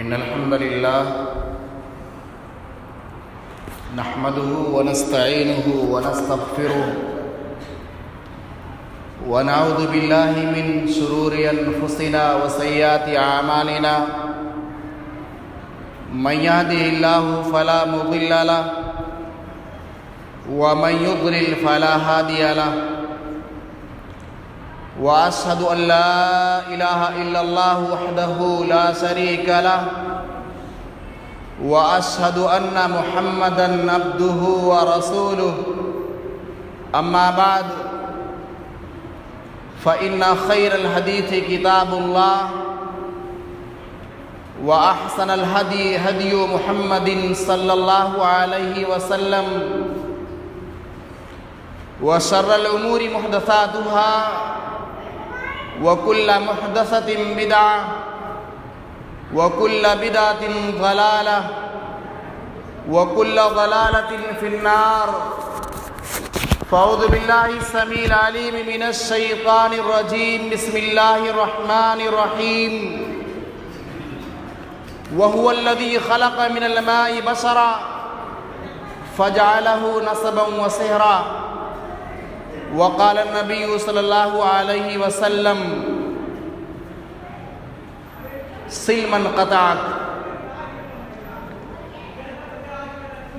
إن الحمد لله نحمده ونستعينه ونستغفره ونعوذ بالله من شرور أنفسنا وسيئات أعمالنا من يهده الله فلا مضل له ومن يضلل فلا هادي له وأشهد أن لا إله إلا الله وحده لا شريك له وأشهد أن محمدًا عبده ورسوله أما بعد فإن خير الحديث كتاب الله وأحسن الهدي هدي محمد صلى الله عليه وسلم وشر الأمور محدثاتها وكل محدثة بدعة وكل بدعة ضلالة وكل ضلالة في النار فأعوذ بالله السميع العليم من الشيطان الرجيم بسم الله الرحمن الرحيم وهو الذي خلق من الماء بشرا فجعله نسبا وصهرا وقال النبي صلی اللہ علیہ وسلم صل من قطعک۔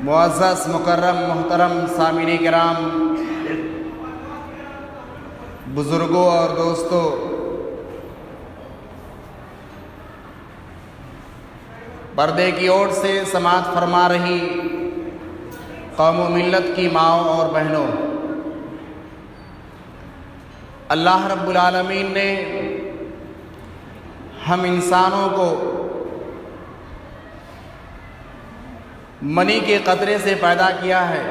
معزز مکرم محترم سامعین کرام، بزرگوں اور دوستوں، پردے کی اوٹ سے سماعت فرما رہی قوم و ملت کی ماؤں اور بہنوں، اللہ رب العالمین نے ہم انسانوں کو منی کے قطرے سے پیدا کیا ہے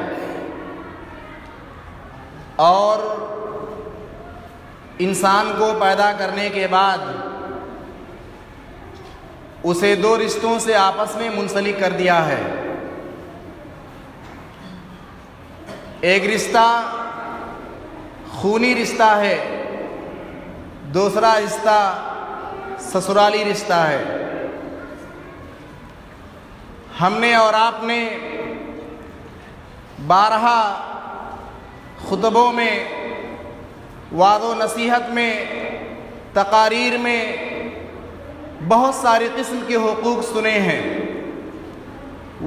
اور انسان کو پیدا کرنے کے بعد اسے دو رشتوں سے آپس میں منسلک کر دیا ہے۔ ایک رشتہ خونی رشتہ ہے، دوسرا رشتہ سسرالی رشتہ ہے۔ ہم نے اور آپ نے بارہا خطبوں میں، وعظ و نصیحت میں، تقاریر میں بہت سارے قسم کے حقوق سنے ہیں۔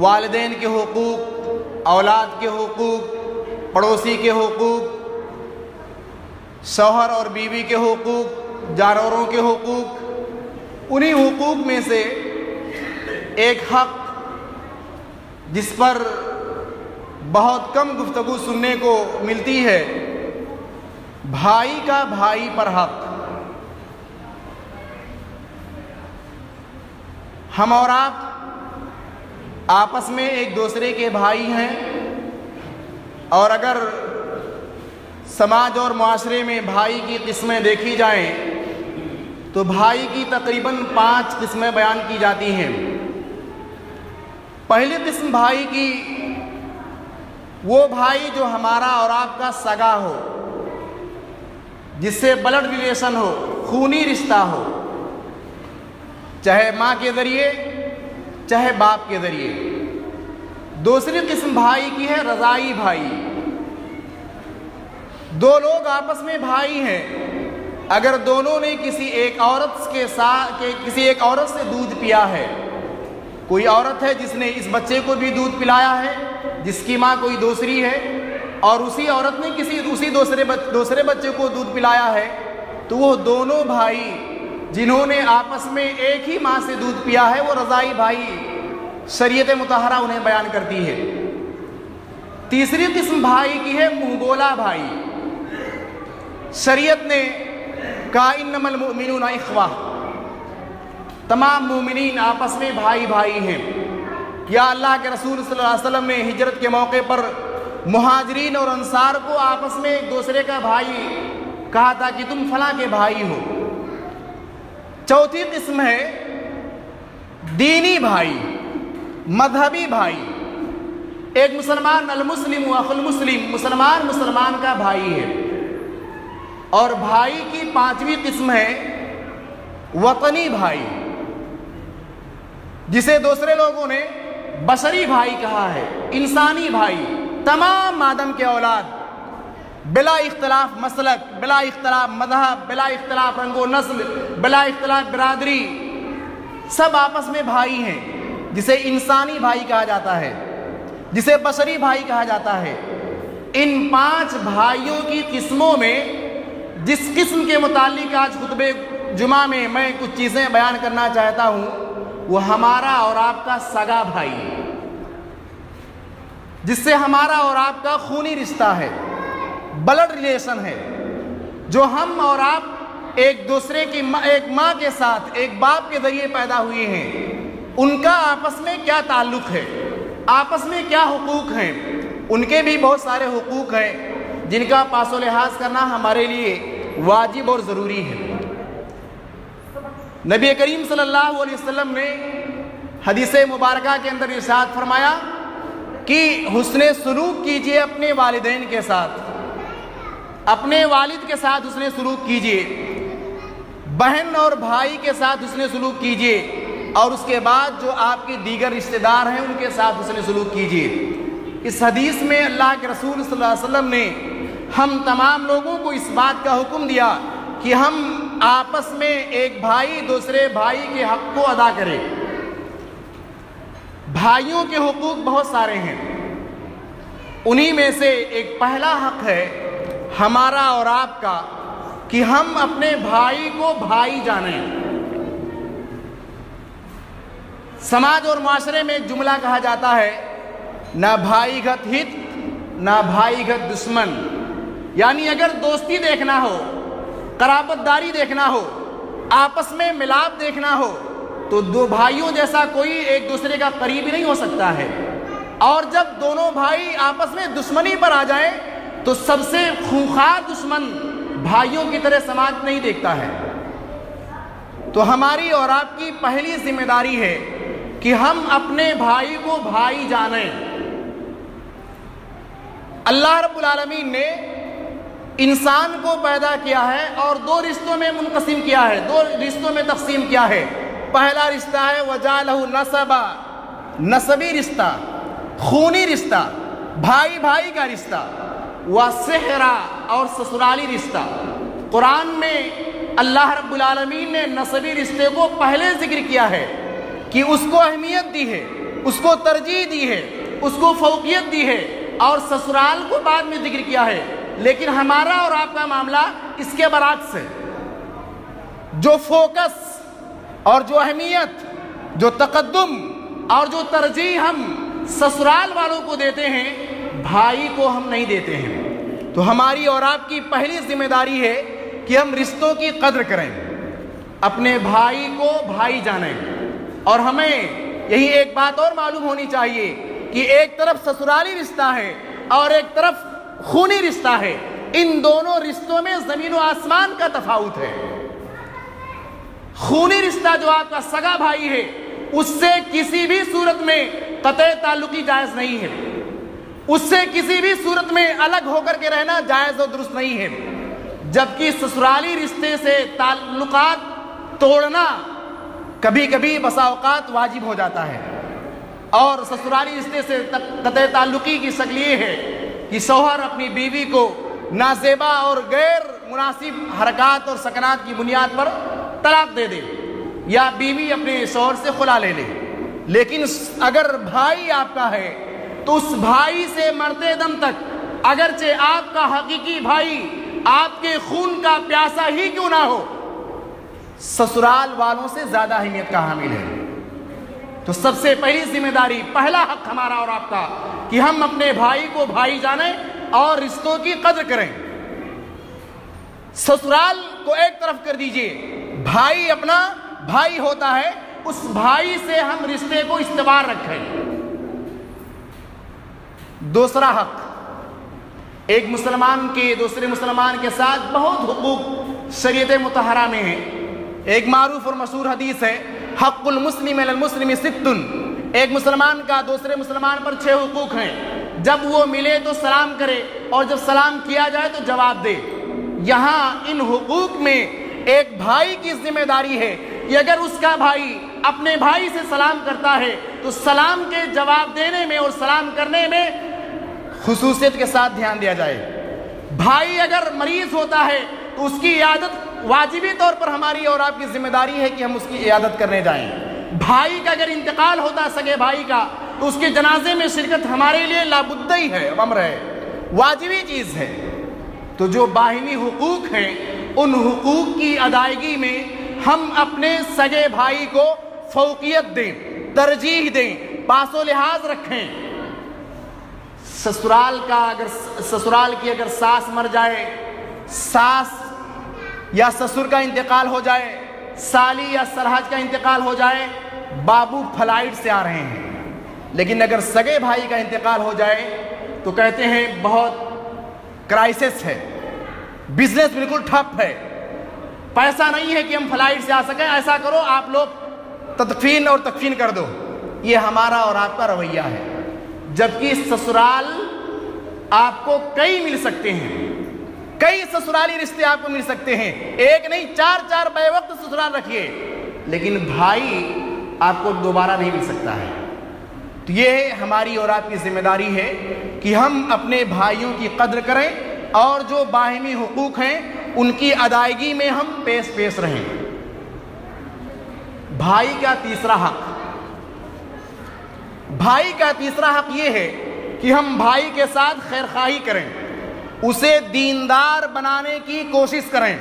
والدین کے حقوق، اولاد کے حقوق، پڑوسی کے حقوق، شوہر اور بیوی کے حقوق، جانوروں کے حقوق۔ انہی حقوق میں سے ایک حق جس پر بہت کم گفتگو سننے کو ملتی ہے، بھائی کا بھائی پر حق۔ ہم اور آپ آپس میں ایک دوسرے کے بھائی ہیں، اور اگر سماج اور معاشرے میں بھائی کی قسمیں دیکھی جائیں تو بھائی کی تقریباً 5 قسمیں بیان کی جاتی ہیں۔ پہلی قسم بھائی کی، وہ بھائی جو ہمارا اور آپ کا سگا ہو، جس سے بلڈ ریلیشن ہو، خونی رشتہ ہو، چاہے ماں کے ذریعے چاہے باپ کے ذریعے۔ دوسری قسم بھائی کی ہے رضائی بھائی۔ دو لوگ آپس میں بھائی ہیں، اگر دونوں نے کسی ایک عورت سے دودھ پیا ہے، کوئی عورت ہے جس نے اس بچے کو بھی دودھ پلایا ہے، جس کی ماں کوئی دوسری ہے، اور اسی عورت نے اسی دوسرے بچے کو دودھ پلایا ہے، تو وہ دونوں بھائی جنہوں نے آپس میں ایک ہی ماں سے دودھ پیا ہے، وہ رضائی بھائی شریعت مطہرہ انہیں بیان کرتی ہے۔ تیسری قسم بھائی کی ہے منہ بولا بھائی۔ شریعت نے کہا انما المؤمنون اخوہ، تمام مومنین آپس میں بھائی بھائی ہیں۔ یا اللہ کے رسول صلی اللہ علیہ وسلم نے ہجرت کے موقع پر مہاجرین اور انصار کو آپس میں ایک دوسرے کا بھائی کہا تھا کہ تم فلاں کے بھائی ہو۔ چوتھی قسم ہے دینی بھائی، مذہبی بھائی۔ ایک مسلمان المسلم اخو المسلم، مسلمان کا بھائی ہے۔ اور بھائی کی پانچویں قسم ہے وطنی بھائی۔ جسے دوسرے لوگوں نے بشری بھائی کہا ہے، انسانی بھائی، تمام آدم کے اولاد، بلا اختلاف مسلک، بلا اختلاف مذہب، بلا اختلاف رنگ و نسل، بلا اختلاف برادری، سب آپس میں بھائی ہیں، جسے انسانی بھائی کہا جاتا ہے، جسے بشری بھائی کہا جاتا ہے۔ ان 5 بھائیوں کی قسموں میں جس قسم کے متعلق آج خطبہ جمعہ میں میں کچھ چیزیں بیان کرنا چاہتا ہوں، وہ ہمارا اور آپ کا سگا بھائی ہے، جس سے ہمارا اور آپ کا خونی رشتہ ہے، بلڈ ریلیشن ہے، جو ہم اور آپ ایک دوسرے کی ایک ماں کے ساتھ ایک باپ کے ذریعے پیدا ہوئے ہیں۔ ان کا آپس میں کیا تعلق ہے، آپس میں کیا حقوق ہیں، ان کے بھی بہت سارے حقوق ہیں جن کا پاس و لحاظ کرنا ہمارے لیے واجب اور ضروری ہے۔ نبی کریم صلی اللہ علیہ وسلم نے حدیث مبارکہ کے اندر ارشاد فرمایا کہ حسن سلوک کیجئے اپنے والدین کے ساتھ، اپنے والد کے ساتھ حسن سلوک کیجئے، بہن اور بھائی کے ساتھ حسن سلوک کیجئے، اور اس کے بعد جو آپ کے دیگر رشتہ دار ہیں ان کے ساتھ حسن سلوک کیجئے۔ اس حدیث میں اللہ کے رسول صلی اللہ علیہ وسلم نے ہم تمام لوگوں کو اس بات کا حکم دیا کہ ہم آپس میں ایک بھائی دوسرے بھائی کے حق کو ادا کریں۔ بھائیوں کے حقوق بہت سارے ہیں، انہی میں سے ایک پہلا حق ہے ہمارا اور آپ کا کہ ہم اپنے بھائی کو بھائی جانیں۔ سماج اور معاشرے میں ایک جملہ کہا جاتا ہے، نہ بھائی گھت ہت نہ بھائی گھت دشمن، یعنی اگر دوستی دیکھنا ہو، قرابت داری دیکھنا ہو، آپس میں ملاپ دیکھنا ہو تو دو بھائیوں جیسا کوئی ایک دوسرے کا قریبی نہیں ہو سکتا ہے، اور جب دونوں بھائی آپس میں دشمنی پر آ جائیں تو سب سے خونخوار دشمن بھائیوں کی طرح سماج نہیں دیکھتا ہے۔ تو ہماری اور آپ کی پہلی ذمہ داری ہے کہ ہم اپنے بھائی کو بھائی جانیں۔ اللہ رب العالمین نے انسان کو پیدا کیا ہے اور 2 رشتوں میں منقسم کیا ہے، 2 رشتوں میں تقسیم کیا ہے۔ پہلا رشتہ ہے وَجَعَلَهُ نَسَبًا، نسبی رشتہ، خونی رشتہ، بھائی بھائی کا رشتہ، وَصِحْرًا، اور سسرالی رشتہ۔ قرآن میں اللہ رب العالمین نے نسبی رشتے کو پہلے ذکر کیا ہے کہ اس کو اہمیت دی ہے، اس کو ترجیح دی ہے، اس کو فوقیت دی ہے، اور سسرال کو بعد میں ذکر کیا ہے۔ لیکن ہمارا اور آپ کا معاملہ اس کے برعکس ہے، جو فوکس اور جو اہمیت، جو تقدم اور جو ترجیح ہم سسرال والوں کو دیتے ہیں، بھائی کو ہم نہیں دیتے ہیں۔ تو ہماری اور آپ کی پہلی ذمہ داری ہے کہ ہم رشتوں کی قدر کریں، اپنے بھائی کو بھائی جانیں، اور ہمیں یہی ایک بات اور معلوم ہونی چاہیے کہ ایک طرف سسرالی رشتہ ہے اور ایک طرف خونی رشتہ ہے، ان دونوں رشتوں میں زمین و آسمان کا تفاوت ہے۔ خونی رشتہ جو آپ کا سگا بھائی ہے، اس سے کسی بھی صورت میں قطع تعلقی جائز نہیں ہے، اس سے کسی بھی صورت میں الگ ہو کر کے رہنا جائز و درست نہیں ہے، جبکہ سسرالی رشتے سے تعلقات توڑنا کبھی کبھی بسا اوقات واجب ہو جاتا ہے۔ اور سسرالی رشتے سے قطع تعلقی کی شکل یہ ہے کہ شوہر اپنی بیوی کو نازیبا اور غیر مناسب حرکات اور سکنات کی بنیاد پر طلاق دے دے، یا بیوی اپنے شوہر سے خلا لے لے۔ لیکن اگر بھائی آپ کا ہے تو اس بھائی سے مرتے دم تک، اگرچہ آپ کا حقیقی بھائی آپ کے خون کا پیاسا ہی کیوں نہ ہو، سسرال والوں سے زیادہ اہمیت کا حامل ہے۔ تو سب سے پہلی ذمہ داری، پہلا حق ہمارا اور آپ کا کہ ہم اپنے بھائی کو بھائی جانیں اور رشتوں کی قدر کریں۔ سسرال کو ایک طرف کر دیجئے، بھائی اپنا بھائی ہوتا ہے، اس بھائی سے ہم رشتے کو استوار رکھیں۔ دوسرا حق، ایک مسلمان کے دوسرے مسلمان کے ساتھ بہت حقوق شریعت مطہرہ میں ہیں۔ ایک معروف اور مشہور حدیث ہے، حق المسلم علی المسلم ست، ایک مسلمان کا دوسرے مسلمان پر 6 حقوق ہیں، جب وہ ملے تو سلام کرے اور جب سلام کیا جائے تو جواب دے۔ یہاں ان حقوق میں ایک بھائی کی ذمہ داری ہے کہ اگر اس کا بھائی اپنے بھائی سے سلام کرتا ہے تو سلام کے جواب دینے میں اور سلام کرنے میں خصوصیت کے ساتھ دھیان دیا جائے۔ بھائی اگر مریض ہوتا ہے تو اس کی عیادت واجبی طور پر ہماری اور آپ کی ذمہ داری ہے کہ ہم اس کی عیادت کرنے جائیں۔ بھائی کا اگر انتقال ہوتا سگے بھائی کا تو اس کے جنازے میں شرکت ہمارے لیے لابدی ہے، امر ہے، واجبی چیز ہے۔ تو جو باہمی حقوق ہیں ان حقوق کی ادائیگی میں ہم اپنے سگے بھائی کو فوقیت دیں، ترجیح دیں، پاس و لحاظ رکھیں۔ سسرال کی اگر ساس مر جائے، ساس یا سسر کا انتقال ہو جائے، سالی یا سرحج کا انتقال ہو جائے، بابو فلائٹ سے آ رہے ہیں، لیکن اگر سگے بھائی کا انتقال ہو جائے تو کہتے ہیں بہت کرائسس ہے، بزنس بالکل ٹھپ ہے، پیسہ نہیں ہے کہ ہم فلائٹ سے آ سکیں، ایسا کرو آپ لوگ تدفین اور تکفین کر دو۔ یہ ہمارا اور آپ کا رویہ ہے، جبکہ سسرال آپ کو کئی مل سکتے ہیں، کئی سسرالی رشتے آپ کو مل سکتے ہیں، ایک نہیں چار بے وقت سسرال رکھیے، لیکن بھائی آپ کو دوبارہ نہیں مل سکتا ہے۔ تو یہ ہماری اور آپ کی ذمہ داری ہے کہ ہم اپنے بھائیوں کی قدر کریں اور جو باہمی حقوق ہیں ان کی ادائیگی میں ہم پیش رہیں۔ بھائی کا تیسرا حق، بھائی کا تیسرا حق یہ ہے کہ ہم بھائی کے ساتھ خیر خواہی کریں، اسے دیندار بنانے کی کوشش کریں۔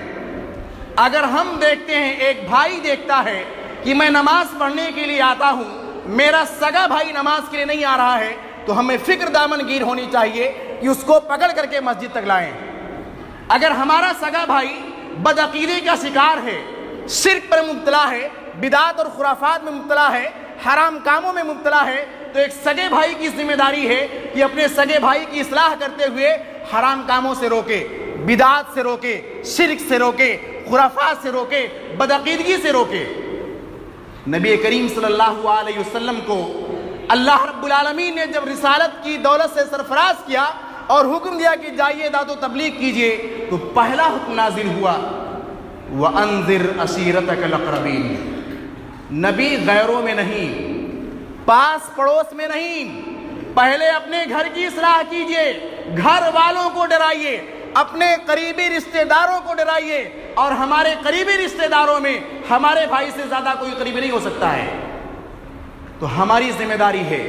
اگر ہم دیکھتے ہیں، ایک بھائی دیکھتا ہے کہ میں نماز پڑھنے کے لیے آتا ہوں، میرا سگا بھائی نماز کے لیے نہیں آ رہا ہے، تو ہمیں فکر دامن گیر ہونی چاہیے کہ اس کو پکڑ کر کے مسجد تک لائیں۔ اگر ہمارا سگا بھائی بدعقیدے کا شکار ہے، شرک پر مبتلا ہے، بدعات اور خرافات میں مبتلا ہے، حرام کاموں میں مبتلا ہے، تو ایک سگے بھائی کی ذمہ داری ہے کہ اپنے سگے بھائی کی اصلاح کرتے ہوئے حرام کاموں سے روکے، بدعات سے روکے، شرک سے روکے، خرافات سے روکے، بدعقیدگی سے روکے۔ نبی کریم صلی اللہ علیہ وسلم کو اللہ رب العالمین نے جب رسالت کی دولت سے سرفراز کیا اور حکم دیا کہ جائیے دعوت و تبلیغ کیجئے، تو پہلا حکم نازل ہوا وَأَنذِرْ عَشِيرَتَكَ الْأَقْرَبِينَ۔ نبی غیروں میں نہیں، پاس پڑوس میں نہیں، پہلے اپنے گھر کی اصلاح کیجئے، گھر والوں کو ڈرائیے، اپنے قریبی رشتہ داروں کو ڈرائیے، اور ہمارے قریبی رشتہ داروں میں ہمارے بھائی سے زیادہ کوئی قریبی نہیں ہو سکتا ہے۔ تو ہماری ذمہ داری ہے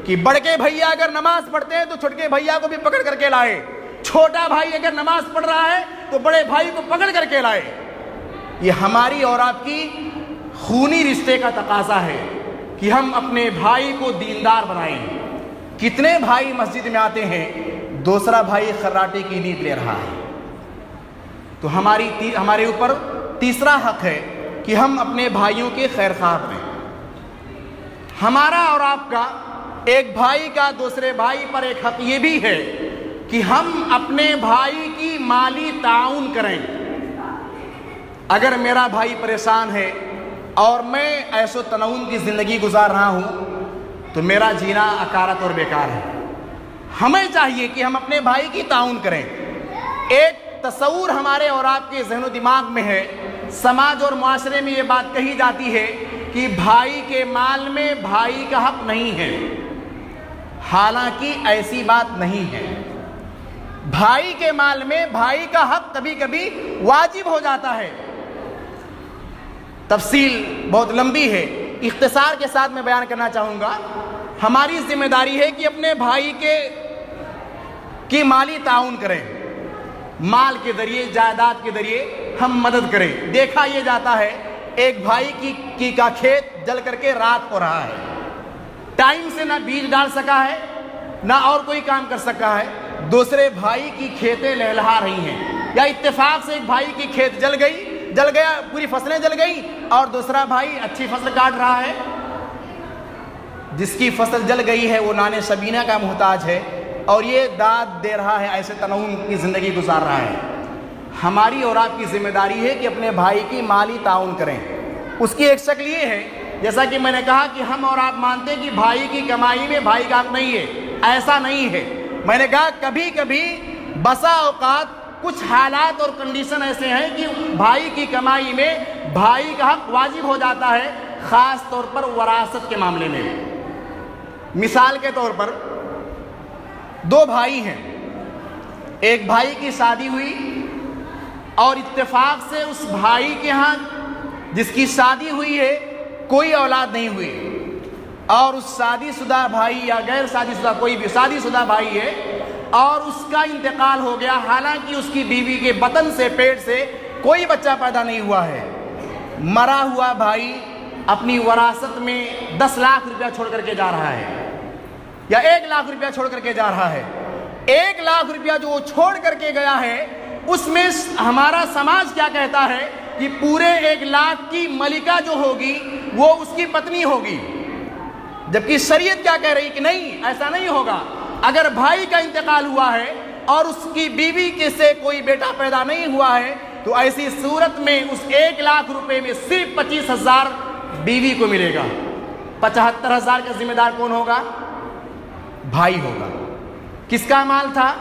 کہ بڑے بھیا اگر نماز پڑھتے ہیں تو چھوٹے بھیا کو بھی پکڑ کر کے لائے، چھوٹا بھائی اگر نماز پڑھ رہا ہے تو بڑے بھائی کو پکڑ کر کے لائے۔ یہ ہماری اور آپ کی خونی رشتے کا تقاضا ہے کہ ہم اپنے بھائی کو دیندار بنائیں۔ کتنے بھائی مسجد میں آتے ہیں، دوسرا بھائی خراٹے کی نیند لے رہا ہے۔ تو ہمارے اوپر تیسرا حق ہے کہ ہم اپنے بھائیوں کے خیر خواہ بنیں۔ ہمارا اور آپ کا، ایک بھائی کا دوسرے بھائی پر ایک حق یہ بھی ہے کہ ہم اپنے بھائی کی مالی تعاون کریں۔ اگر میرا بھائی پریشان ہے اور میں عیش و تنعم کی زندگی گزار رہا ہوں تو میرا جینا اکارت اور بیکار ہے۔ ہمیں چاہیے کہ ہم اپنے بھائی کی تعاون کریں۔ ایک تصور ہمارے اور آپ کے ذہن و دماغ میں ہے، سماج اور معاشرے میں یہ بات کہی جاتی ہے کہ بھائی کے مال میں بھائی کا حق نہیں ہے، حالانکہ ایسی بات نہیں ہے۔ بھائی کے مال میں بھائی کا حق کبھی کبھی واجب ہو جاتا ہے۔ تفصیل بہت لمبی ہے، اختصار کے ساتھ میں بیان کرنا چاہوں گا۔ ہماری ذمہ داری ہے کہ اپنے بھائی کی مالی تعاون کریں، مال کے ذریعے، جائیداد کے ذریعے ہم مدد کریں۔ دیکھا یہ جاتا ہے ایک بھائی کا کھیت جل کر کے رات ہو رہا ہے، ٹائم سے نہ بیج ڈال سکا ہے نہ اور کوئی کام کر سکا ہے، دوسرے بھائی کی کھیتیں لہلہا رہی ہیں، یا اتفاق سے ایک بھائی کی کھیت جل گیا، پوری فصلیں جل گئی، اور دوسرا بھائی اچھی فصل کاٹ رہا ہے۔ جس کی فصل جل گئی ہے وہ نان شبینہ کا محتاج ہے، اور یہ داد دے رہا ہے، ایسے تنعم کی زندگی گزار رہا ہے۔ ہماری اور آپ کی ذمہ داری ہے کہ اپنے بھائی کی مالی تعاون کریں۔ اس کی ایک شکل یہ ہے، جیسا کہ میں نے کہا کہ ہم اور آپ مانتے ہیں کہ بھائی کی کمائی میں بھائی کا حق نہیں ہے، ایسا نہیں ہے۔ میں نے کہا کبھی کبھی بسا اوقات کچھ حالات اور کنڈیشن ایسے ہیں کہ بھائی کی کمائی میں بھائی کا حق واجب ہو جاتا ہے، خاص طور پر وراثت کے معاملے میں۔ مثال کے طور پر دو بھائی ہیں، ایک بھائی کی شادی ہوئی اور اتفاق سے اس بھائی کے ہاں جس کی شادی ہوئی ہے کوئی اولاد نہیں ہوئی، اور اس شادی شدہ بھائی یا غیر شادی شدہ کوئی بھی شادی شدہ بھائی ہے اور اس کا انتقال ہو گیا، حالانکہ اس کی بیوی کے بطن سے پیٹ سے کوئی بچہ پیدا نہیں ہوا ہے۔ مرا ہوا بھائی اپنی وراثت میں 10 لاکھ روپیہ چھوڑ کر کے جا رہا ہے یا 1 لاکھ روپیہ چھوڑ کر کے جا رہا ہے۔ 1 لاکھ روپیہ جو وہ چھوڑ کر کے گیا ہے اس میں ہمارا سماج کیا کہتا ہے کہ پورے 1 لاکھ کی ملکہ جو ہوگی وہ اس کی پتنی ہوگی، جبکہ شریعت کیا کہہ رہی کہ نہیں، ایسا نہیں ہوگا۔ اگر بھائی کا انتقال ہوا ہے اور اس کی بیوی کے سے کوئی بیٹا پیدا نہیں ہوا ہے تو ایسی صورت میں اس 1 لاکھ روپے میں صرف 25,000 بیوی کو ملے گا۔ 75,000 کا ذمہ دار کون ہوگا؟ بھائی ہوگا۔ کس کا مال تھا؟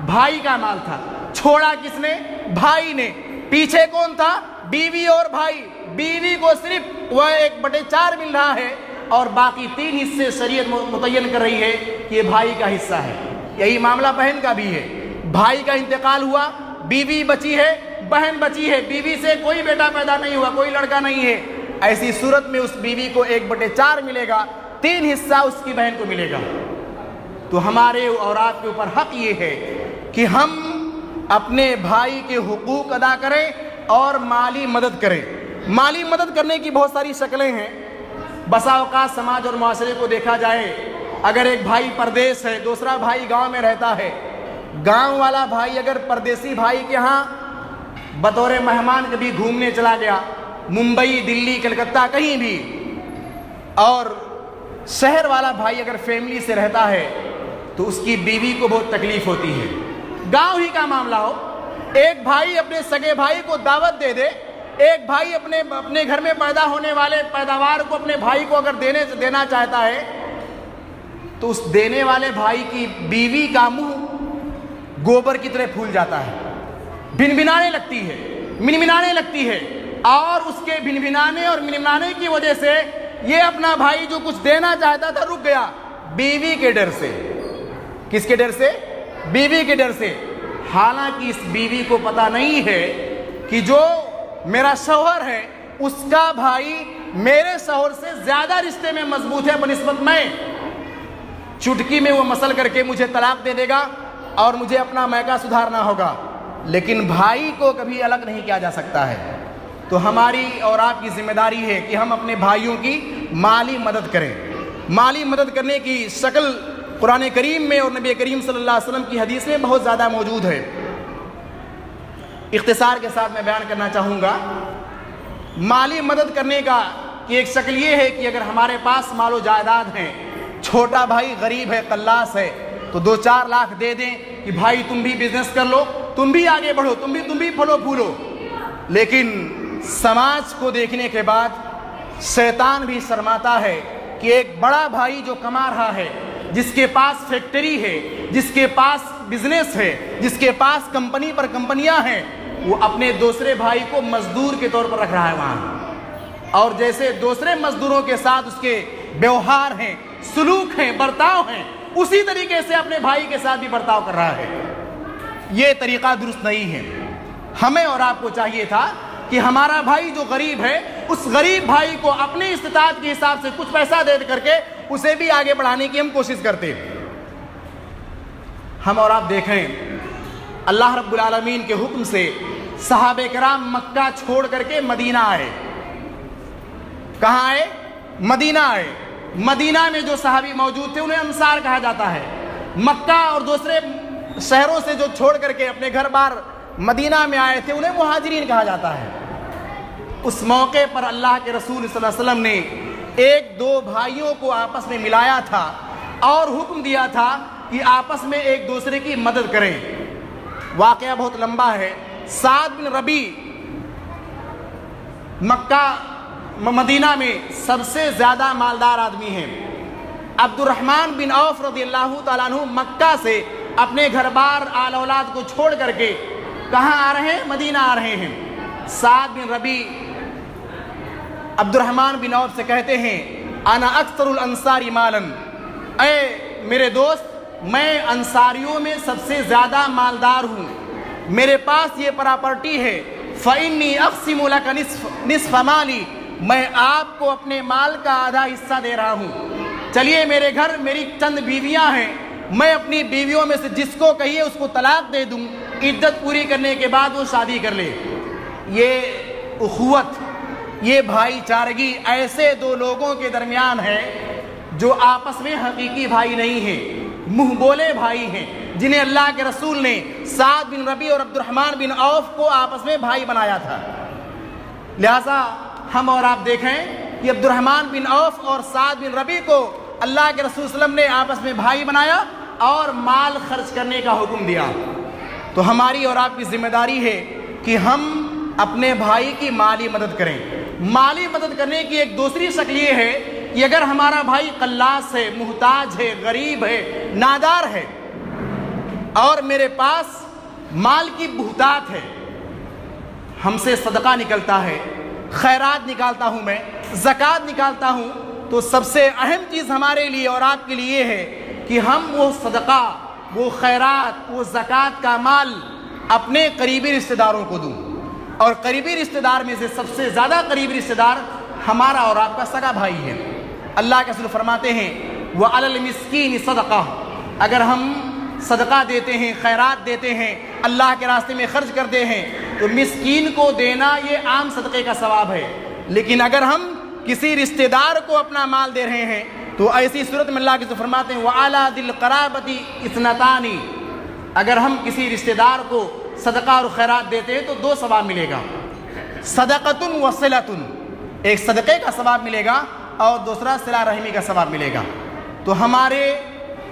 بھائی کا مال تھا۔ چھوڑا کس نے؟ بھائی نے۔ پیچھے کون تھا؟ بیوی اور بھائی۔ بیوی کو صرف وہ 1/4 مل رہا ہے اور باقی 3 حصے شریعت متعین کر رہی ہے کہ یہ بھائی کا حصہ ہے۔ یہی معاملہ بہن کا بھی ہے۔ بھائی کا انتقال ہوا، بیوی بچی ہے، بہن بچی ہے، بیوی سے کوئی بیٹا پیدا نہیں ہوا، کوئی لڑکا نہیں ہے، ایسی صورت میں اس بیوی کو 1/4 ملے گا، 3 حصہ اس کی بہن کو ملے گا۔ تو ہمارے اور آپ کے اوپر حق یہ ہے کہ ہم اپنے بھائی کے حقوق ادا کریں اور مالی مدد کریں۔ مالی مدد کرنے کی بہت ساری شکلیں ہیں۔ بسا اوقات سماج اور معاشرے کو دیکھا جائے، اگر ایک بھائی پردیس ہے، دوسرا بھائی گاؤں میں رہتا ہے، گاؤں والا بھائی اگر پردیسی بھائی کے ہاں بطور مہمان کبھی گھومنے چلا گیا، ممبئی، دلی، کلکتہ کہیں بھی، اور شہر والا بھائی اگر فیملی سے رہتا ہے تو اس کی بیوی کو بہت تکلیف ہوتی ہے۔ گاؤں ہی کا معاملہ ہو، ایک بھائی اپنے سگے بھائی کو دعوت دے دے، ایک بھائی اپنے گھر میں پیدا ہونے والے پیداوار کو اپنے بھائی کو اگر دینا چاہتا ہے تو اس دینے والے بھائی کی بیوی کا منہ گوبر کی طرح پھول جاتا ہے، بھنبھنانے لگتی ہے، اور اس کے بھنبھنانے اور منمنانے کی وجہ سے یہ اپنا بھائی جو کچھ دینا چاہتا تھا رک گیا، بیوی کے ڈر سے۔ کس کے ڈر سے؟ بیوی کے ڈر سے۔ حالانکہ اس بیوی کو پتہ نہیں ہے کہ جو میرا شوہر ہے اس کا بھائی میرے شوہر سے زیادہ رشتے میں مضبوط ہے بنسبت میں، چٹکی میں وہ مسل کر کے مجھے طلاق دے دے گا اور مجھے اپنا میکا سدھارنا ہوگا، لیکن بھائی کو کبھی الگ نہیں کیا جا سکتا ہے۔ تو ہماری اور آپ کی ذمہ داری ہے کہ ہم اپنے بھائیوں کی مالی مدد کریں۔ مالی مدد کرنے کی شکل قرآن کریم میں اور نبی کریم صلی اللہ علیہ وسلم کی حدیث میں بہت زیادہ موجود ہے۔ اختصار کے ساتھ میں بیان کرنا چاہوں گا، مالی مدد کرنے کا کی ایک شکل یہ ہے کہ اگر ہمارے پاس مال و جائیداد ہیں، چھوٹا بھائی غریب ہے، قلاس ہے، تو 2-4 لاکھ دے دیں کہ بھائی تم بھی بزنس کر لو، تم بھی آگے بڑھو، تم بھی پھلو پھولو۔ لیکن سماج کو دیکھنے کے بعد شیطان بھی شرماتا ہے کہ ایک بڑا بھائی جو کما رہا ہے، جس کے پاس فیکٹری ہے، جس کے پاس بزنس ہے، جس کے پاس کمپنی پر کمپنیاں ہیں، وہ اپنے دوسرے بھائی کو مزدور کے طور پر رکھ رہا ہے وہاں، اور جیسے دوسرے مزدوروں کے ساتھ اس کے بیوہار ہیں، سلوک ہیں، برتاؤ ہیں، اسی طریقے سے اپنے بھائی کے ساتھ بھی برتاؤ کر رہا ہے۔ یہ طریقہ درست نہیں ہے۔ ہمیں اور آپ کو چاہیے تھا کہ ہمارا بھائی جو غریب ہے، اس غریب بھائی کو اپنی استطاعت کے حساب سے کچھ پیسہ دے کر کے اسے بھی آگے بڑھانے کی ہم کوشش کرتے۔ ہم اور آپ دیکھیں، اللہ رب العالمین کے حکم سے صحابہ کرام مکہ چھوڑ کر کے مدینہ آئے۔ کہاں آئے؟ مدینہ آئے۔ مدینہ میں جو صحابی موجود تھے انہیں انصار کہا جاتا ہے۔ مکہ اور دوسرے شہروں سے جو چھوڑ کر کے اپنے گھر بار مدینہ میں آئے تھے انہیں مہاجرین کہا جاتا ہے۔ اس موقع پر اللہ کے رسول صلی اللہ علیہ وسلم نے 1-2 بھائیوں کو آپس میں ملایا تھا اور حکم دیا تھا کہ آپس میں ایک دوسرے کی مدد کریں۔ واقعہ بہت لمبا ہے۔ سعد بن ربیع مکہ مدینہ میں سب سے زیادہ مالدار آدمی ہیں۔ عبد الرحمن بن عوف رضی اللہ تعالیٰ عنہ مکہ سے اپنے گھر بار آل اولاد کو چھوڑ کر کے کہاں آ رہے ہیں؟ مدینہ آ رہے ہیں۔ سعد بن ربیع عبد الرحمن بن عوف سے کہتے ہیں انا اکثر الانصار مالا، اے میرے دوست میں انصاریوں میں سب سے زیادہ مالدار ہوں، میرے پاس یہ پراپرٹی ہے، فإنی اقسم لک نصف مالی، میں آپ کو اپنے مال کا آدھا حصہ دے رہا ہوں، چلیے میرے گھر میری چند بیویاں ہیں، میں اپنی بیویوں میں سے جس کو کہیے اس کو طلاق دے دوں، عدت پوری کرنے کے بعد وہ شادی کر لے۔ یہ اخوت، یہ بھائی چارگی ایسے دو لوگوں کے درمیان ہے جو آپس میں حقیقی بھائی نہیں ہیں، منہ بولے بھائی ہیں، جنہیں اللہ کے رسول نے سعد بن ربیع اور عبد الرحمن بن عوف کو آپس میں بھائی بنایا تھا۔ لہٰذا ہم اور آپ دیکھیں کہ عبد الرحمن بن عوف اور سعد بن ربیع کو اللہ کے رسول صلی اللہ علیہ وسلم نے آپس میں بھائی بنایا اور مال خرچ کرنے کا حکم دیا۔ تو ہماری اور آپ کی ذمہ داری ہے کہ ہم اپنے بھائی کی مالی مدد کریں۔ مالی مدد کرنے کی ایک دوسری شکل یہ ہے کہ اگر ہمارا بھائی قلاص ہے، محتاج ہے، غریب ہے، نادار ہے اور میرے پاس مال کی بہتات ہے، ہم سے صدقہ نکلتا ہے، خیرات نکالتا ہوں، میں زکوٰۃ نکالتا ہوں، تو سب سے اہم چیز ہمارے لیے اور آپ کے لیے یہ ہے کہ ہم وہ صدقہ، وہ خیرات، وہ زکوٰۃ کا مال اپنے قریبی رشتہ داروں کو دوں، اور قریبی رشتہ دار میں سے سب سے زیادہ قریبی رشتہ دار ہمارا اور آپ کا سگا بھائی ہے۔ اللہ کے رسول فرماتے ہیں وَعَلَى الْمِسْكِينِ صَدَقَةٌ، اگر ہم صدقہ دیتے ہیں، خیرات دیتے ہیں، اللہ کے راستے میں خرچ کرتے ہیں تو مسکین کو دینا یہ عام صدقے کا ثواب ہے، لیکن اگر ہم کسی رشتہ دار کو اپنا مال دے رہے ہیں تو ایسی صورت میں اللہ کے رسول فرماتے ہیں وَعَلَى ذِي الْقَرَابَةِ اثْنَتَانِ، اگر ہم کسی رشتہ دار کو صدقہ اور خیرات دیتے ہیں تو دو ثواب ملے گا، صدقۃ و صلۃ، ایک صدقے کا ثواب ملے گا اور دوسرا صلہ رحمی کا ثواب ملے گا۔ تو ہمارے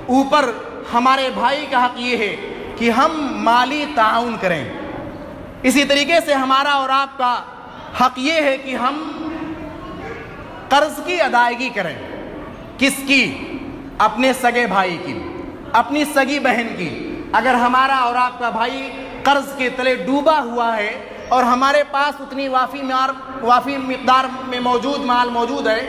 اوپر ہمارے بھائی کا حق یہ ہے کہ ہم مالی تعاون کریں، اسی طریقے سے ہمارا اور آپ کا حق یہ ہے کہ ہم قرض کی ادائیگی کریں۔ کس کی؟ اپنے سگے بھائی کی، اپنی سگی بہن کی۔ اگر ہمارا اور آپ کا بھائی قرض کے تلے ڈوبا ہوا ہے اور ہمارے پاس اتنی وافی مقدار میں مال موجود ہے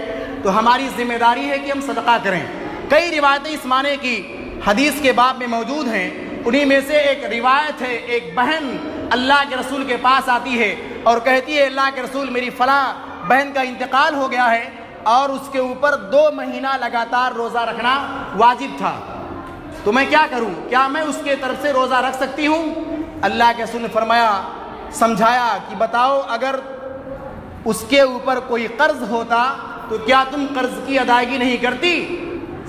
تو ہماری ذمہ داری ہے کہ ہم صدقہ کریں۔ کئی روایتیں اس معنی کی حدیث کے باب میں موجود ہیں، انہی میں سے ایک روایت ہے، ایک بہن اللہ کے رسول کے پاس آتی ہے اور کہتی ہے اللہ کے رسول میری فلاں بہن کا انتقال ہو گیا ہے اور اس کے اوپر 2 مہینہ لگاتار روزہ رکھنا واجب تھا، تو میں کیا کروں؟ کیا میں اس کے طرف سے روزہ رکھ سکتی ہوں؟ اللہ کے رسول نے فرمایا، سمجھایا کہ بتاؤ اگر اس کے اوپر کوئی قرض ہوتا تو کیا تم قرض کی ادائیگی نہیں کرتی؟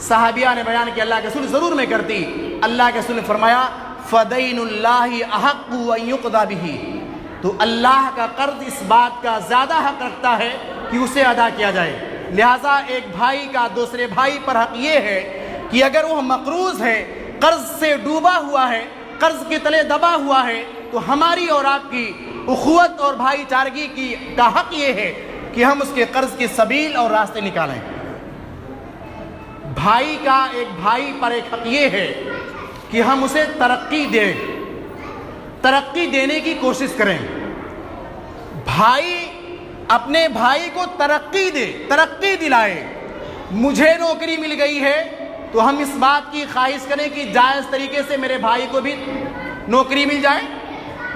صحابیہ نے بیان کیا اللہ کے رسول ضرور میں کرتی۔ اللہ کے رسول نے فرمایا فَدَيْنُ اللَّهِ أَحَقُّ أَن يُقْضَى بِهِ، تو اللہ کا قرض اس بات کا زیادہ حق رکھتا ہے کہ اسے ادا کیا جائے۔ لہٰذا ایک بھائی کا دوسرے بھائی پر حق یہ ہے کہ اگر وہ مقروض ہے، قرض سے ڈوبا ہوا ہے، قرض کے تلے دبا ہوا ہے، تو ہماری اور آپ کی اخوت اور بھائی چارگی کا حق یہ ہے کہ ہم اس کے قرض کے سبیل اور راستے نکالیں۔ بھائی کا ایک بھائی پر ایک حق یہ ہے کہ ہم اسے ترقی دیں، ترقی دینے کی کوشش کریں۔ بھائی اپنے بھائی کو ترقی دے، ترقی دلائے۔ مجھے نوکری مل گئی ہے تو ہم اس بات کی خواہش کریں کہ جائز طریقے سے میرے بھائی کو بھی نوکری مل جائے۔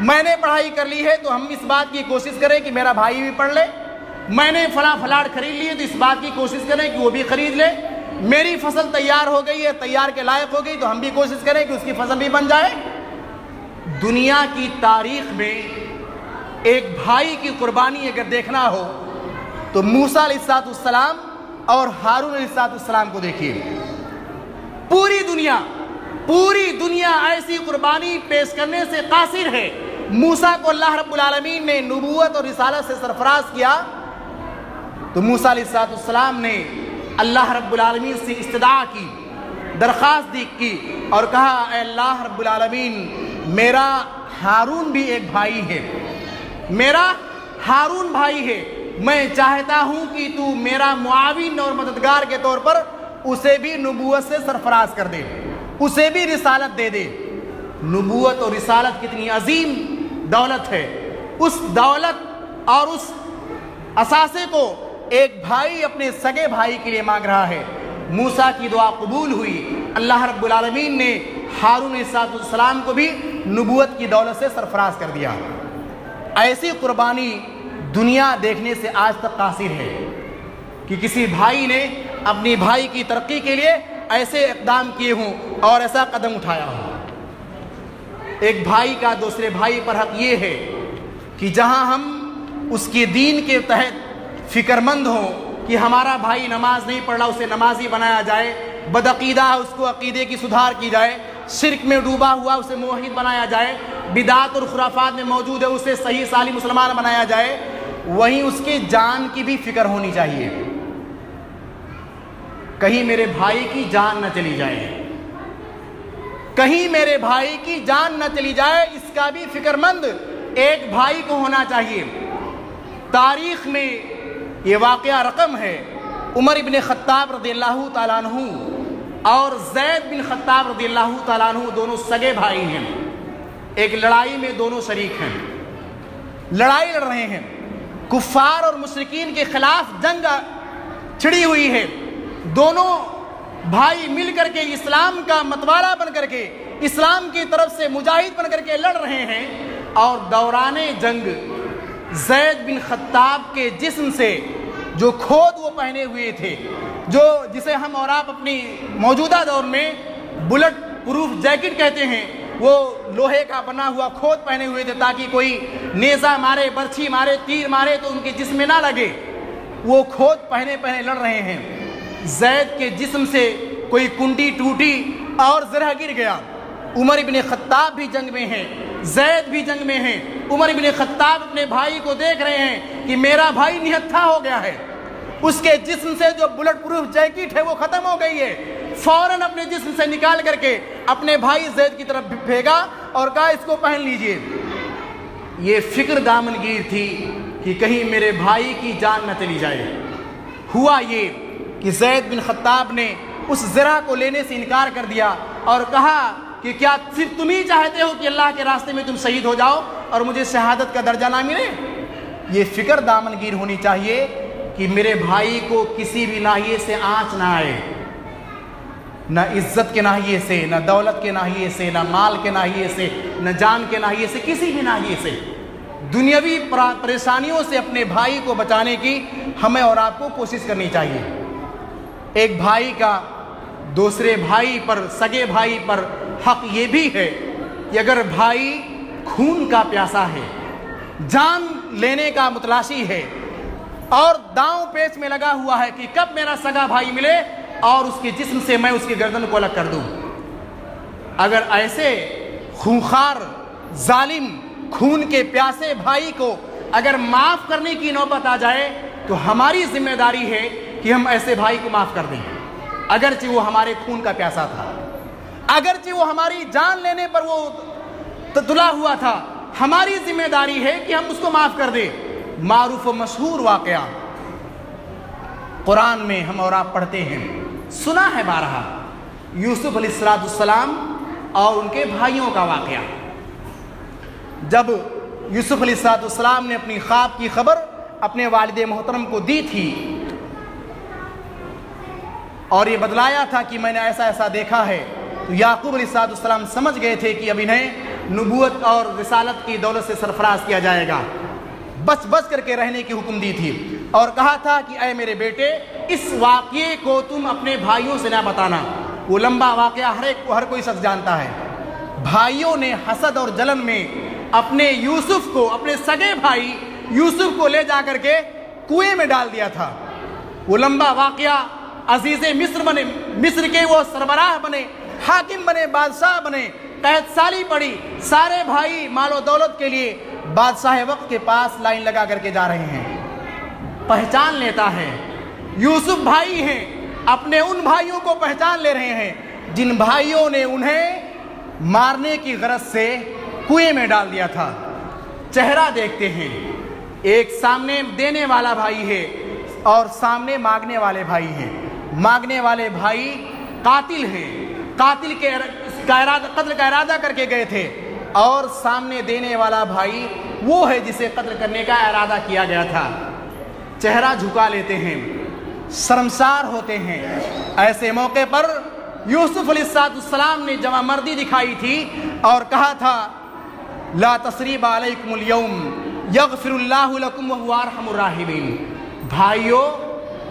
میں نے پڑھائی کر لی ہے تو ہم اس بات کی کوشش کریں کہ میرا بھائی بھی پڑھ لے۔ میں نے فلاٹ خرید لی ہے تو اس بات کی کوشش کریں کہ وہ بھی خرید لے۔ میری فصل تیار ہو گئی ہے، تیار کے لائق ہو گئی، تو ہم بھی کوشش کریں کہ اس کی فصل بھی بن جائے۔ دنیا کی تاریخ میں ایک بھائی کی قربانی اگر دیکھنا ہو تو موسیٰ علیہ السلام اور ہارون علیہ السلام کو دیکھیے۔ پوری دنیا ایسی قربانی پیش کرنے سے قاصر ہے۔ موسیٰ کو اللہ رب العالمین نے نبوت اور رسالت سے سرفراز کیا تو موسیٰ علیہ السلام نے اللہ رب العالمین سے استدعا کی، درخواست کی اور کہا اے اللہ رب العالمین، میرا ہارون بھی ایک بھائی ہے، میرا ہارون بھائی ہے، میں چاہتا ہوں کہ تو میرا معاون اور مددگار کے طور پر اسے بھی نبوت سے سرفراز کر دے، اسے بھی رسالت دے دے۔ نبوت اور رسالت کتنی عظیم دولت ہے، اس دولت اور اس اثاثے کو ایک بھائی اپنے سگے بھائی کے لیے مانگ رہا ہے۔ موسیٰ کی دعا قبول ہوئی، اللہ رب العالمین نے ہارون علیہ السلام کو بھی نبوت کی دولت سے سرفراز کر دیا۔ ایسی قربانی دنیا دیکھنے سے آج تک قاصر ہے کہ کسی بھائی نے اپنی بھائی کی ترقی کے لیے ایسے اقدام کیے ہوں اور ایسا قدم اٹھایا ہو۔ ایک بھائی کا دوسرے بھائی پر حق یہ ہے کہ جہاں ہم اس کے دین کے تحت فکر مند ہوں کہ ہمارا بھائی نماز نہیں پڑھ رہا، اسے نمازی بنایا جائے، بدعقیدہ اس کو عقیدے کی سدھار کی جائے، شرک میں ڈوبا ہوا اسے موحد بنایا جائے، بدعات اور خرافات میں موجود ہے اسے صحیح سالم مسلمان بنایا جائے، وہیں اس کے جان کی بھی فکر ہونی چاہیے۔ کہیں میرے بھائی کی جان نہ چلی جائے، کہیں میرے بھائی کی جان نہ چلی جائے، اس کا بھی فکر مند ایک بھائی کو ہونا چاہیے۔ تاریخ میں یہ واقعہ رقم ہے، عمر ابن خطاب رضی اللہ تعالیٰ عنہ اور زید بن خطاب رضی اللہ تعالیٰ عنہ دونوں سگے بھائی ہیں، ایک لڑائی میں دونوں شریک ہیں، لڑائی لڑ رہے ہیں، کفار اور مشرکین کے خلاف جنگ چھڑی ہوئی ہے، دونوں بھائی مل کر کے اسلام کا متوالا بن کر کے اسلام کی طرف سے مجاہد بن کر کے لڑ رہے ہیں، اور دوران جنگ زید بن خطاب کے جسم سے جو کھود وہ پہنے ہوئے تھے، جسے ہم اور آپ اپنی موجودہ دور میں بلٹ پروف جیکٹ کہتے ہیں، وہ لوہے کا بنا ہوا کھود پہنے ہوئے تھے تاکہ کوئی نیزہ مارے، برچھی مارے، تیر مارے تو ان کے جسم میں نہ لگے، وہ کھود پہنے لڑ رہے ہیں۔ زید کے جسم سے کوئی کنڈی ٹوٹی اور زرہ گر گیا۔ عمر ابن خطاب بھی جنگ میں ہیں، زید بھی جنگ میں ہیں۔ عمر ابن خطاب اپنے بھائی کو دیکھ رہے ہیں کہ میرا بھائی نہتھا ہو گیا ہے، اس کے جسم سے جو بلٹ پروف جیکٹ ہے وہ ختم ہو گئی ہے، فوراً اپنے جسم سے نکال کر کے اپنے بھائی زید کی طرف بھیگا اور کہا اس کو پہن لیجئے۔ یہ فکر دامنگیر تھی کہ کہیں میرے بھائی کی جان نہ چلی جائے۔ ہوا یہ کہ زید بن خطاب نے اس زرہ کو لینے سے انکار کر دیا اور کہا کہ کیا صرف تم ہی چاہتے ہو کہ اللہ کے راستے میں تم شہید ہو جاؤ اور مجھے شہادت کا درجہ نہ ملے؟ یہ فکر دامنگیر ہونی چاہیے کہ میرے بھائی کو کسی بھی ناحیے سے آنچ نہ آئے، نہ عزت کے ناحیے سے، نہ دولت کے ناحیے سے، نہ مال کے ناحیے سے، نہ جان کے ناحیے سے، کسی بھی ناحیے سے دنیاوی پریشانیوں سے اپنے بھائی کو بچانے کی ہمیں اور آپ کو کوشش کرنی چاہیے۔ ایک بھائی کا دوسرے بھائی پر، سگے بھائی پر حق یہ بھی ہے کہ اگر بھائی خون کا پیاسا ہے، جان لینے کا متلاشی ہے اور داؤں پیچ میں لگا ہوا ہے کہ کب میرا سگا بھائی ملے اور اس کے جسم سے میں اس کی گردن کو الگ کر دوں، اگر ایسے خونخوار ظالم خون کے پیاسے بھائی کو اگر معاف کرنے کی نوبت آ جائے تو ہماری ذمہ داری ہے کہ ہم ایسے بھائی کو معاف کر دیں، اگرچہ وہ ہمارے خون کا پیاسا تھا، اگرچہ وہ ہماری جان لینے پر وہ تلا ہوا تھا، ہماری ذمہ داری ہے کہ ہم اس کو معاف کر دیں۔ معروف و مشہور واقعہ قرآن میں ہم اور آپ پڑھتے ہیں، سنا ہے بارہا، یوسف علیہ السلام اور ان کے بھائیوں کا واقعہ۔ جب یوسف علیہ السلام نے اپنی خواب کی خبر اپنے والد محترم کو دی تھی اور یہ بدلایا تھا کہ میں نے ایسا ایسا دیکھا ہے، تو یعقوب علیہ السلام سمجھ گئے تھے کہ اب انہیں نبوت اور رسالت کی دولت سے سرفراز کیا جائے گا، بچ بچ کر کے رہنے کی حکم دی تھی اور کہا تھا کہ اے میرے بیٹے اس واقعے کو تم اپنے بھائیوں سے نہ بتانا۔ وہ لمبا واقعہ ہر کوئی شخص جانتا ہے۔ بھائیوں نے حسد اور جلن میں اپنے یوسف کو، اپنے سگے بھائی یوسف کو لے جا کر کے کنویں میں ڈال دیا تھا۔ وہ لمبا واقعہ، عزیز مصر بنے، مصر کے وہ سربراہ بنے، حاکم بنے، بادشاہ بنے، قحط سالی پڑی، سارے بھائی مال و دولت کے لیے بادشاہ وقت کے پاس لائن لگا کر کے جا رہے ہیں۔ پہچان لیتا ہے یوسف بھائی ہیں، اپنے ان بھائیوں کو پہچان لے رہے ہیں جن بھائیوں نے انہیں مارنے کی غرض سے کنویں میں ڈال دیا تھا۔ چہرہ دیکھتے ہیں، ایک سامنے دینے والا بھائی ہے اور سامنے مانگنے والے بھائی ہیں۔ مانگنے والے بھائی قاتل ہیں، قاتل کے قتل کا ارادہ کر کے گئے تھے، اور سامنے دینے والا بھائی وہ ہے جسے قتل کرنے کا ارادہ کیا گیا تھا۔ چہرہ جھکا لیتے ہیں، شرمسار ہوتے ہیں۔ ایسے موقع پر یوسف علیہ السلام نے جوان مردی دکھائی تھی اور کہا تھا لا تثریب علیکم اليوم یغفر اللہ لکم وہو ارحم الراحمین۔ بھائیو،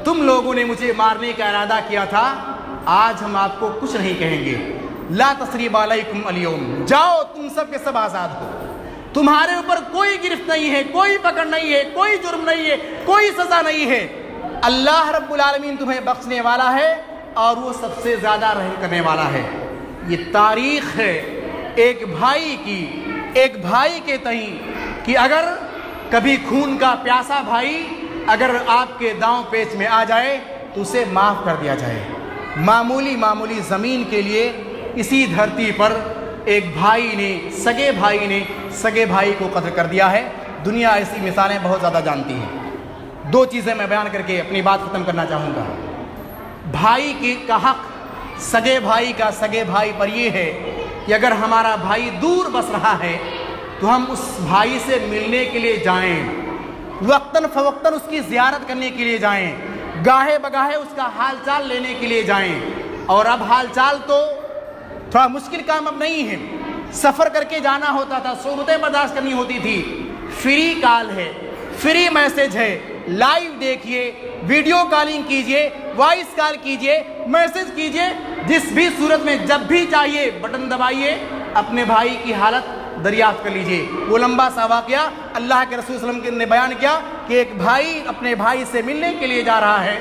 تم لوگوں نے مجھے مارنے کا ارادہ کیا تھا، آج ہم آپ کو کچھ نہیں کہیں گے۔ لا تثریب علیکم اليوم، جاؤ تم سب کے سب آزاد ہو، تمہارے اوپر کوئی گرفت نہیں ہے، کوئی پکڑ نہیں ہے، کوئی جرم نہیں ہے، کوئی سزا نہیں ہے۔ اللہ رب العالمین تمہیں بخشنے والا ہے اور وہ سب سے زیادہ رحم کرنے والا ہے۔ یہ تاریخ ہے ایک بھائی کے تئیں کہ اگر کبھی خون کا پیاسا بھائی اگر آپ کے داؤں پیچ میں آ جائے تو اسے معاف کر دیا جائے۔ معمولی زمین کے لیے اسی دھرتی پر ایک سگے بھائی کو قتل کر دیا ہے۔ دنیا ایسی مثالیں بہت زیادہ جانتی ہے۔ دو چیزیں میں بیان کر کے اپنی بات ختم کرنا چاہوں گا۔ بھائی کا حق سگے بھائی پر یہ ہے کہ اگر ہمارا بھائی دور بس رہا ہے تو ہم اس بھائی سے ملنے کے لیے جائیں، وقتاً فوقتاً اس کی زیارت کرنے کے لیے جائیں، گاہے بگاہے اس کا حال چال لینے کے لیے جائیں۔ اور اب حال چال تو تھوڑا مشکل کام اب نہیں ہے، سفر کر کے جانا ہوتا تھا، صحبتیں برداشت کرنی ہوتی تھی۔ فری کال ہے، فری میسج ہے، لائیو دیکھیے، ویڈیو کالنگ کیجئے، وائس کال کیجئے، میسج کیجئے، جس بھی صورت میں جب بھی چاہیے بٹن دبائیے، اپنے بھائی کی حالت دریافت کر لیجئے۔ وہ لمبا سا واقعہ اللہ کے رسول صلی اللہ علیہ وسلم نے بیان کیا کہ ایک بھائی اپنے بھائی سے ملنے کے لیے جا رہا ہے،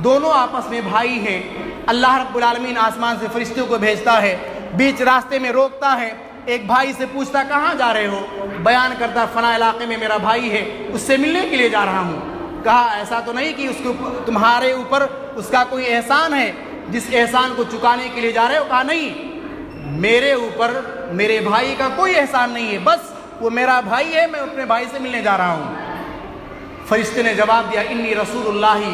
دونوں آپس میں بھائی ہیں۔ اللہ رب العالمین آسمان سے فرشتوں کو بھیجتا ہے، بیچ راستے میں روکتا ہے، ایک بھائی سے پوچھتا کہاں جا رہے ہو؟ بیان کرتا فلاں علاقے میں میرا بھائی ہے، اس سے ملنے کے لیے جا رہا ہوں۔ کہا ایسا تو نہیں کہ تمہارے اوپر اس کا کوئی احسان ہے جس احسان کو چکانے کے لیے جا رہے ہو؟ کہا نہیں، میرے اوپر میرے بھائی کا کوئی احسان نہیں ہے، بس وہ میرا بھائی ہے، میں اپنے بھائی سے ملنے جا رہا ہوں۔ فرشتے نے جواب دیا انی رسول اللہ،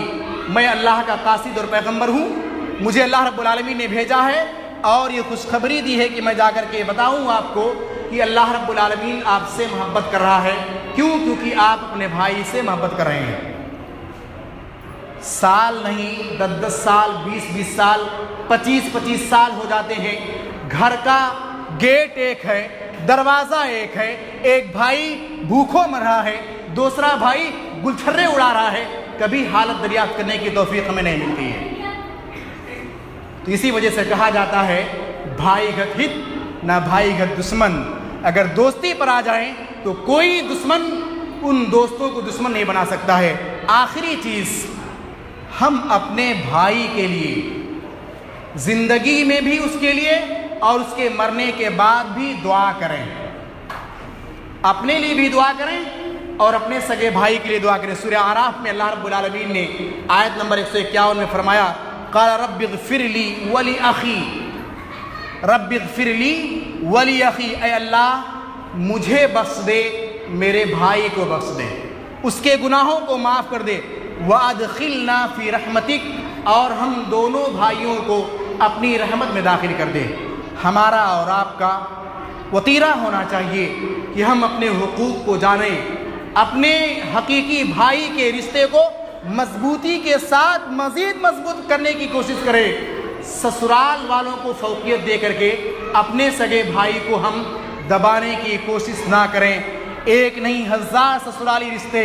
میں اللہ کا قاصد اور پیغمبر ہوں، مجھے اللہ رب العالمین نے بھیجا ہے اور یہ خوشخبری دی ہے کہ میں جا کر کے بتاؤں آپ کو کہ اللہ رب العالمین آپ سے محبت کر رہا ہے۔ کیونکہ آپ اپنے بھائی سے محبت کر رہے ہیں۔ سال نہیں 10 سال 20 سال 25 سال ہو جاتے ہیں، گھر کا گیٹ ایک ہے، دروازہ ایک ہے، ایک بھائی بھوکھوں مر رہا ہے، دوسرا بھائی گلچھرے اڑا رہا ہے، کبھی حالت دریافت کرنے کی توفیق ہمیں نہیں ملتی ہے۔ تو اسی وجہ سے کہا جاتا ہے بھائی گھت ہت نہ بھائی گھت دشمن۔ اگر دوستی پر آ جائیں تو کوئی دشمن ان دوستوں کو دشمن نہیں بنا سکتا ہے۔ آخری چیز، ہم اپنے بھائی کے لیے زندگی میں بھی اس کے لیے اور اس کے مرنے کے بعد بھی دعا کریں، اپنے لیے بھی دعا کریں اور اپنے سگے بھائی کے لیے دعا کریں۔ سورہ اعراف میں اللہ رب العالمین نے آیت نمبر 151 میں فرمایا قال رب اغفر لی ولی اخی، رب اغفر لی ولی اخی، اے اللہ مجھے بخش دے، میرے بھائی کو بخش دے، اس کے گناہوں کو معاف کر دے، وادخلنا فی رحمتک، اور ہم دونوں بھائیوں کو اپنی رحمت میں داخل کر دے۔ ہمارا اور آپ کا وطیرہ ہونا چاہیے کہ ہم اپنے حقوق کو جانیں، اپنے حقیقی بھائی کے رشتے کو مضبوطی کے ساتھ مزید مضبوط کرنے کی کوشش کریں۔ سسرال والوں کو فوقیت دے کر کے اپنے سگے بھائی کو ہم دبانے کی کوشش نہ کریں۔ ایک نہیں 1000 سسرالی رشتے،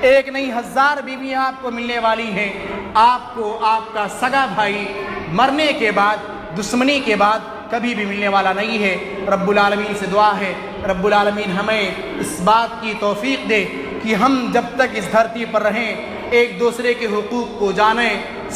ایک نہیں 1000 بیویاں آپ کو ملنے والی ہیں۔ آپ کو آپ کا سگا بھائی مرنے کے بعد، دشمنی کے بعد کبھی بھی ملنے والا نہیں ہے۔ رب العالمین سے دعا ہے رب العالمین ہمیں اس بات کی توفیق دے کہ ہم جب تک اس دھرتی پر رہیں ایک دوسرے کے حقوق کو جانیں،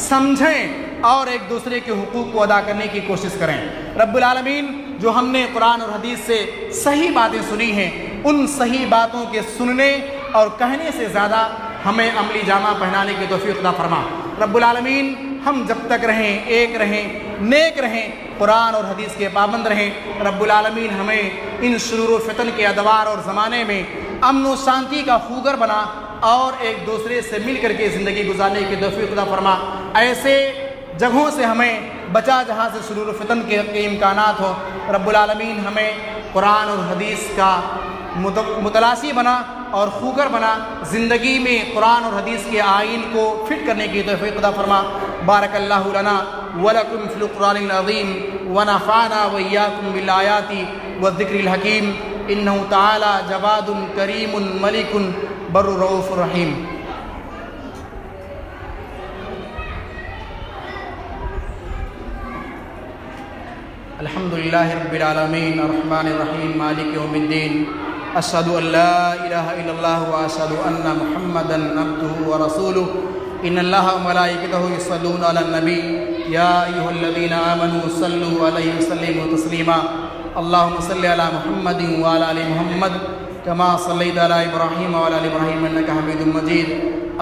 سمجھیں اور ایک دوسرے کے حقوق کو ادا کرنے کی کوشش کریں۔ رب العالمین جو ہم نے قرآن اور حدیث سے صحیح باتیں سنی ہیں، ان صحیح باتوں کے سننے اور کہنے سے زیادہ ہمیں عملی جامہ پہنانے کی توفیق عطا فرما۔ رب العالمین ہم جب تک رہیں، ایک رہیں، نیک رہیں، قرآن اور حدیث کے پابند رہیں، رب العالمین ہمیں ان شرور و فتن کے ادوار اور زمانے میں امن و شانتی کا خوگر بنا اور ایک دوسرے سے مل کر کے زندگی گزارنے کی توفیق عطا فرما۔ ایسے جگہوں سے ہمیں بچا جہاں سے شرور و فتن کے امکانات ہو۔ رب العالمین ہمیں قرآن اور حدیث کا متلاشی بنا اور خوگر بنا زندگی میں قرآن اور حدیث کے آئین کو فٹ کرنے کی توفیق عطا فرما۔ بارک اللہ لنا ولکم فی القرآن العظیم ونفعنا وإیاکم بالآیات والذکر الحکیم انہ تعالی جواد کریم ملک بر رؤوف رحیم۔ الحمدللہ رب العالمین الرحمن الرحیم مالک یوم الدین اشہد ان لا الہ الا اللہ واشہد ان محمدا عبدہ ورسولہ ان اللہ وملائکتہ یصلون علی النبی یا ایھا الذین آمنوا صلوا علیہ وسلموا تسلیما اللہم صل علی محمد وعلی آل محمد کما صلیت علی ابراہیم وعلی آل ابراہیم انک حمید مجید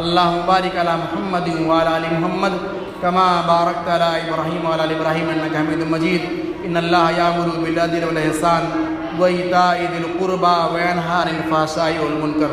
اللہم بارک علی محمد وعلی آل محمد کما بارکت علی ابراہیم وعلی آل ابراہیم انک حمید مجید ان اللہ یامر بالعدل والاحسان وایتاء ذی القربی وینہی عن الفحشاء والمنکر۔